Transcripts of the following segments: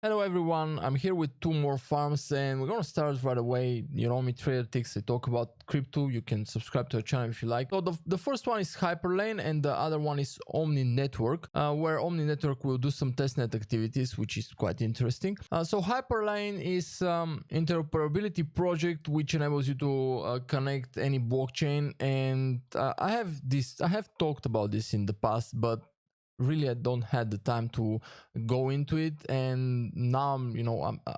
Hello everyone, I'm here with two more farms and we're gonna start right away. You know me, Trader Ticks. I talk about crypto. You can subscribe to our channel if you like. So the first one is Hyperlane and the other one is Omni Network, where Omni Network will do some testnet activities, which is quite interesting. So Hyperlane is interoperability project which enables you to connect any blockchain, and I have talked about this in the past, but really I don't had the time to go into it, and now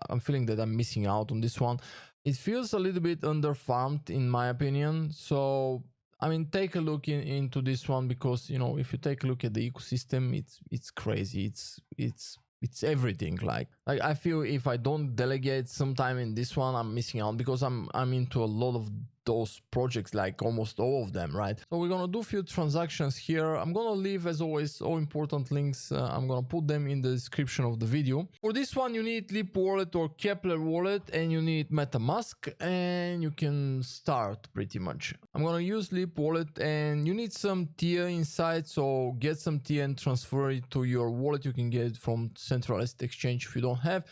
I'm feeling that I'm missing out on this one. It feels a little bit underfarmed in my opinion. So I mean, take a look into this one, because if you take a look at the ecosystem, it's crazy. It's everything. Like I feel if I don't delegate some time in this one, I'm missing out, because I'm into a lot of those projects, like almost all of them, right? So we're gonna do a few transactions here. I'm gonna leave, as always, all important links. I'm gonna put them in the description of the video. For this one, you need Leap wallet or keplr wallet, and you need MetaMask, and you can start pretty much. I'm gonna use Leap wallet, and you need some TIA inside, so get some TIA and transfer it to your wallet. You can get it from centralized exchange if you don't have.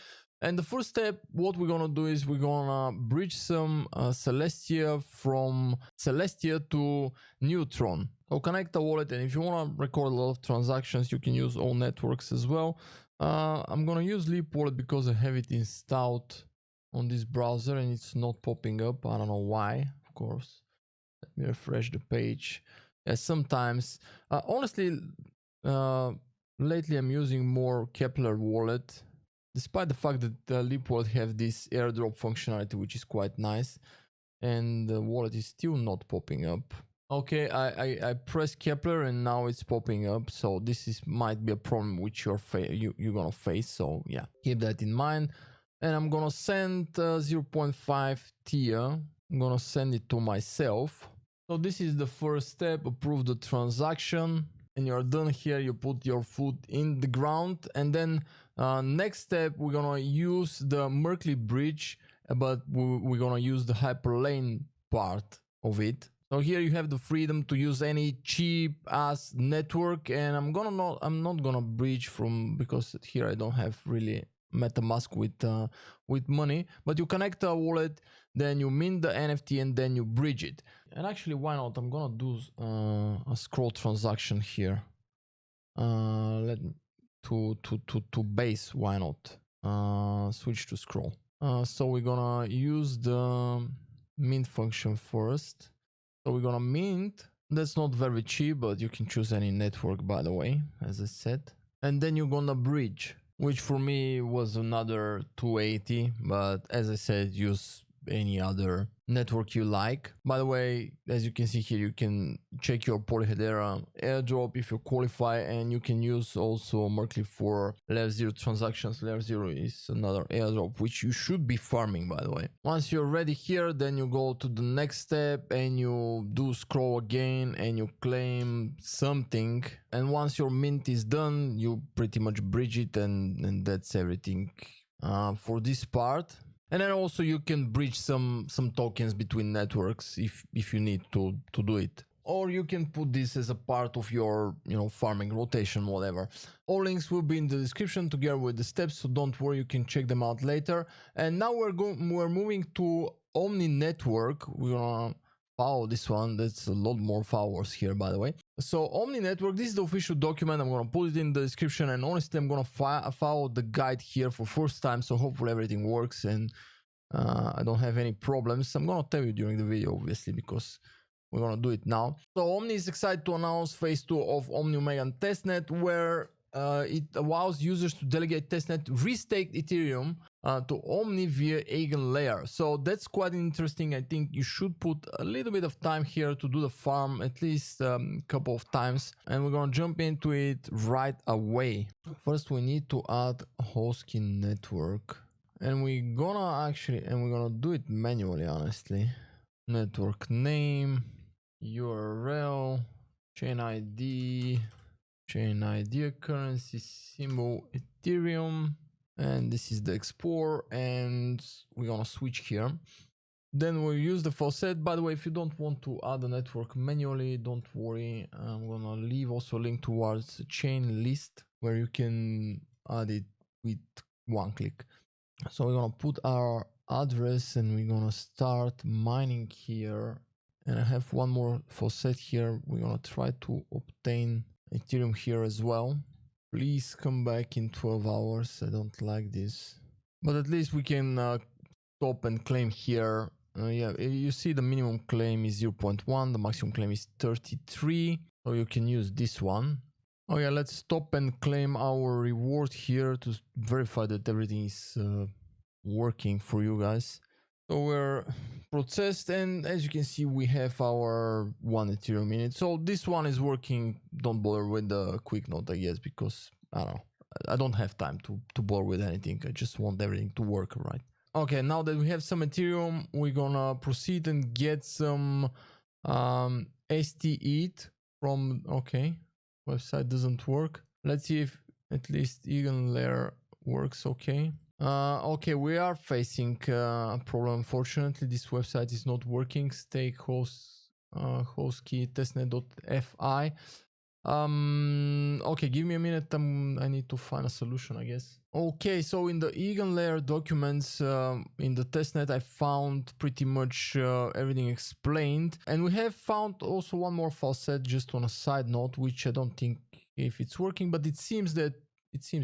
And the first step, what we're gonna do is we're gonna bridge some Celestia from Celestia to Neutron. So connect the wallet, and if you wanna record a lot of transactions, you can use all networks as well. I'm gonna use Leap wallet because I have it installed on this browser and it's not popping up. I don't know why, of course. Let me refresh the page. Yeah, sometimes, honestly, lately I'm using more keplr wallet, despite the fact that the Leap wallet have this airdrop functionality, which is quite nice, and the wallet is still not popping up. Okay, I press keplr and now it's popping up, so this might be a problem which you're gonna face. So yeah, keep that in mind. And I'm gonna send 0.5 TIA. I'm gonna send it to myself. So this is the first step. Approve the transaction, and you're done here. You put your foot in the ground, and then next step, we're gonna use the Merkley bridge, but we're gonna use the Hyperlane part of it. So here you have the freedom to use any cheap ass network, and I'm not gonna bridge from, because here I don't have really MetaMask with money. But you connect a wallet, then you mint the NFT, and then you bridge it. And actually, why not? I'm gonna do a scroll transaction here. Let me to base. Why not? Switch to scroll. So we're gonna use the mint function first. So we're gonna mint. That's not very cheap, but you can choose any network, by the way, as I said. And then you're gonna bridge, which for me was another 280, but as I said, use any other network you like. By the way, as you can see here, you can check your Polyhedera airdrop if you qualify, and you can use also Merkley for layer 0 transactions. Layer 0 is another airdrop which you should be farming, by the way. Once you're ready here, then you go to the next step and you do scroll again and you claim something, and once your mint is done, you pretty much bridge it, and that's everything for this part. And then also you can bridge some tokens between networks if you need to do it. Or you can put this as a part of your farming rotation, whatever. All links will be in the description together with the steps, so don't worry, you can check them out later. And now we're moving to Omni Network. We're gonna follow this one. That's a lot more followers here, by the way. So Omni Network, this is the official document. I'm gonna put it in the description, and honestly I'm gonna follow the guide here for first time, so hopefully everything works and I don't have any problems. I'm gonna tell you during the video, obviously, because we're gonna do it now. So Omni is excited to announce phase 2 of Omni Omega testnet, where it allows users to delegate testnet restaked Ethereum to Omni via eigenlayer. So that's quite interesting. I think you should put a little bit of time here to do the farm, at least a couple of times, and we're gonna jump into it right away. First, we need to add Holskey network, and we're gonna do it manually, honestly. Network name, URL, chain ID currency symbol Ethereum, and this is the export, and we're gonna switch here. Then we'll use the faucet. By the way, if you don't want to add a network manually, don't worry. I'm gonna leave also a link towards a chain list where you can add it one click. So we're gonna put our address and we're gonna start mining here. And I have one more faucet here. We're gonna try to obtain Ethereum here as well. Please come back in 12 hours. I don't like this. But at least we can stop and claim here. Yeah, you see the minimum claim is 0.1. The maximum claim is 33. So you can use this one. Oh yeah, let's stop and claim our reward here to verify that everything is working for you guys. So we're processed, and as you can see, we have our 1 Ethereum in it. So this one is working. Don't bother with the quick note, I guess, because I don't know. I don't have time to bother with anything. I just want everything to work, right? Okay, now that we have some Ethereum, we're gonna proceed and get some ST from, okay, website doesn't work. Let's see if at least eigenlayer works okay. Okay, we are facing a problem. Unfortunately, this website is not working. Stake Holskey testnet.fi. Okay, give me a minute. I need to find a solution, I guess. Okay, so in the eigenlayer documents in the testnet, I found pretty much everything explained, and we have found also one more faucet just on a side note, which I don't think if it's working, but it seems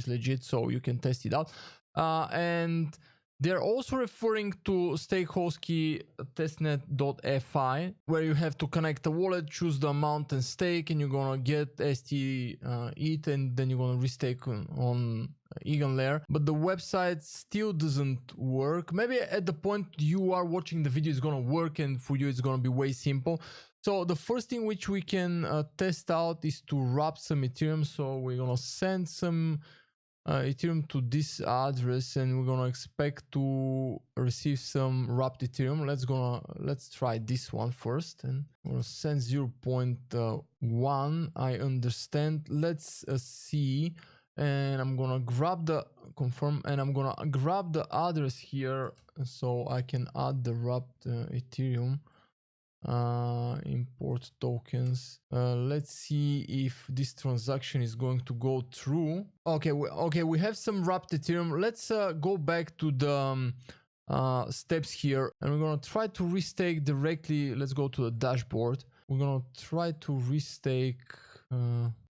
legit, so you can test it out. And they're also referring to stake Holskey testnet.fi, where you have to connect a wallet, choose the amount and stake, and you're gonna get ST ETH, and then you're gonna restake on eigenlayer. But the website still doesn't work. Maybe at the point you are watching the video, it's gonna work, and for you it's gonna be way simple. So the first thing which we can test out is to wrap some Ethereum. So we're gonna send some Ethereum to this address, and we're gonna expect to receive some wrapped Ethereum. Let's try this one first, and we're gonna send 0.1. I understand. Let's see, and I'm gonna grab the confirm, and I'm gonna grab the address here so I can add the wrapped Ethereum. Import tokens. Let's see if this transaction is going to go through. Okay, we have some wrapped Ethereum. Let's go back to the steps here, and we're gonna try to restake directly. Let's go to the dashboard. We're gonna try to restake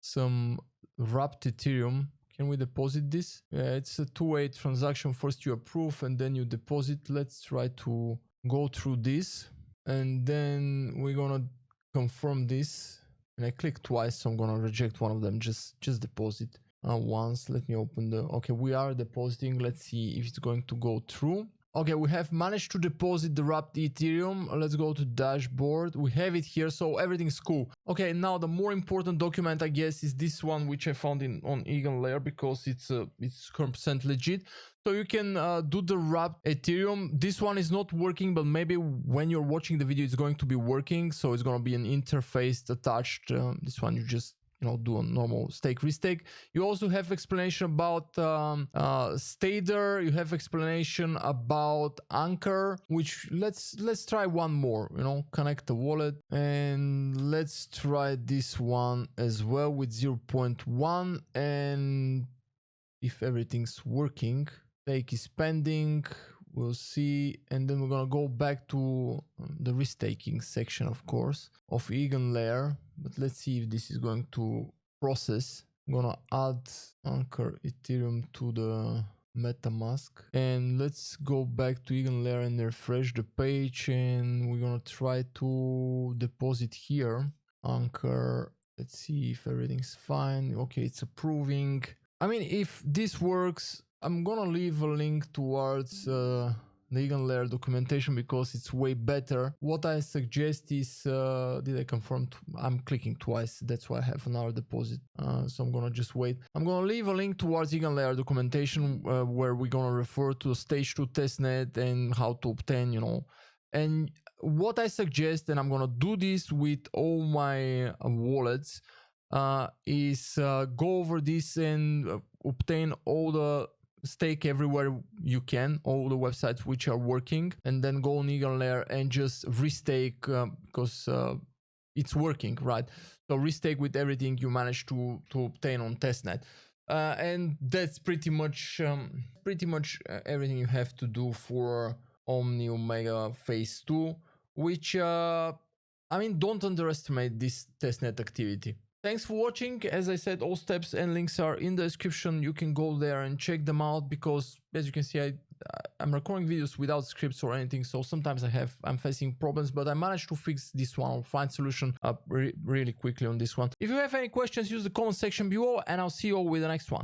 some wrapped Ethereum. Can we deposit this? Yeah, it's a two-way transaction. First you approve and then you deposit. Let's try to go through this. And then we're gonna confirm this, and I click twice, so I'm gonna reject one of them. Just deposit once. Let me open the, okay, we are depositing. Let's see if it's going to go through. Okay, we have managed to deposit the wrapped Ethereum. Let's go to dashboard. We have it here, so everything's cool. Okay, now the more important document, I guess, is this one, which I found on eigenlayer, because it's 100% legit. So you can do the wrapped Ethereum. This one is not working, but maybe when you're watching the video, it's going to be working. So it's going to be an interface attached. This one you just do a normal stake restake. You also have explanation about Stader. You have explanation about Anchor, which let's try one more. Connect the wallet, and let's try this one as well with 0.1. And if everything's working, stake is pending. We'll see, and then we're gonna go back to the restaking section, of course, of eigenlayer. But let's see if this is going to process. I'm gonna add Anchor Ethereum to the MetaMask, and let's go back to eigenlayer and refresh the page, and we're gonna try to deposit here. Anchor. Let's see if everything's fine. Okay, it's approving. I mean, if this works, I'm gonna leave a link towards the eigenlayer documentation because it's way better. What I suggest is, did I confirm? I'm clicking twice, that's why I have an hour deposit. So I'm gonna just wait. I'm gonna leave a link towards eigenlayer documentation where we're gonna refer to stage 2 testnet and how to obtain, And what I suggest, and I'm gonna do this with all my wallets, is go over this and obtain all the stake everywhere you can, all the websites which are working, and then go on eigenlayer and just restake because it's working, right? So restake with everything you managed to obtain on testnet. And that's pretty much everything you have to do for Omni Omega Phase 2, which I mean, don't underestimate this testnet activity. Thanks for watching. As I said, all steps and links are in the description. You can go there and check them out, because as you can see, I'm recording videos without scripts or anything, so sometimes I'm facing problems, but I managed to fix this one or find solution really quickly on this one. If you have any questions, use the comment section below, and I'll see you all with the next one.